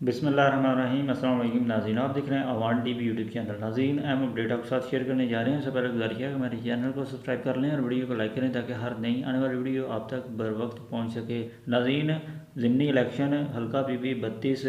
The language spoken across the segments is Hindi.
बिस्मिल्लाहिर्रहमानिर्रहीम। अस्सलाम वालेकुम नाज़रीन, आप देख रहे हैं अवान टीवी यूट्यूब चैनल। नाज़रीन, अहम अपडेट आपके साथ शेयर करने जा रहे हैं। सबसे पहले गुजारिश है कि हमारे चैनल को सब्सक्राइब कर लें और वीडियो को लाइक करें ताकि हर नई आने वाली वीडियो आप तक बर वक्त पहुँच सके। नाज़रीन, ज़िमनी इलेक्शन हल्का पीपी 32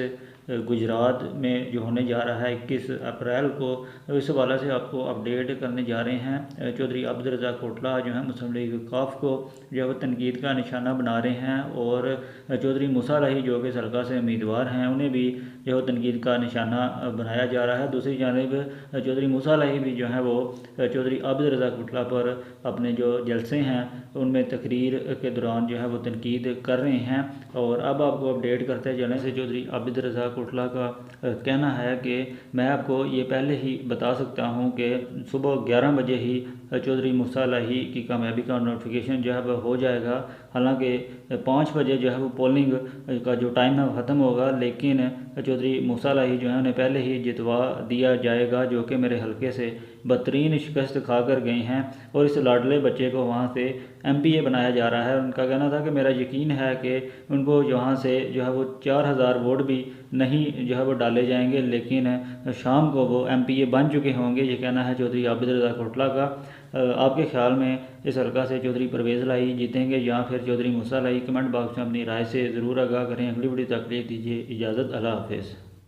गुजरात में जो होने जा रहा है 21 अप्रैल को, इस हवाले से आपको अपडेट करने जा रहे हैं। चौधरी अब्दुल रज़ाक कोटला जो है मुस्लिम लीग काफ को जो है वो तनकीद का निशाना बना रहे हैं, और चौधरी मूसा लाही जो कि सलका से उम्मीदवार हैं उन्हें भी जो है तनकीद का निशाना बनाया जा रहा है। दूसरी जानिब चौधरी मूसा लाही भी जो है वो चौधरी अब्दुल रज़ाक कोटला पर अपने जो जलसे हैं उनमें तकरीर के दौरान जो है वो तनकीद कर रहे हैं। और अब आपको अपडेट करते चलें से चौधरी अब्दुल रज़ाक कोटला का कहना है कि मैं आपको ये पहले ही बता सकता हूँ कि सुबह 11 बजे ही चौधरी मूसा लाही की कामयाबी का नोटिफिकेशन जो है वह हो जाएगा। हालांकि 5 बजे जो है वो पोलिंग का जो टाइम है वो ख़त्म होगा, लेकिन चौधरी मूसा लाही जो है उन्हें पहले ही जितवा दिया जाएगा, जो कि मेरे हलके से बदतरीन शिकस्त खा कर गए हैं और इस लाडले बच्चे को वहाँ से MPA बनाया जा रहा है। उनका कहना था कि मेरा यकीन है कि उनको वहाँ से जो है वो 4000 वोट भी नहीं जो है वो डाले जाएंगे, लेकिन शाम को वो MPA बन चुके होंगे। ये कहना है चौधरी आबिद रज़ा कोटला का। आपके ख्याल में इस हल्का से चौधरी परवेज़ लाई जीतेंगे या फिर चौधरी मूसा लाई? कमेंट बॉक्स में अपनी राय से ज़रूर आगाह करें। अगली वीडियो तक दीजिए इजाज़त। अल्लाह हाफ़िज़।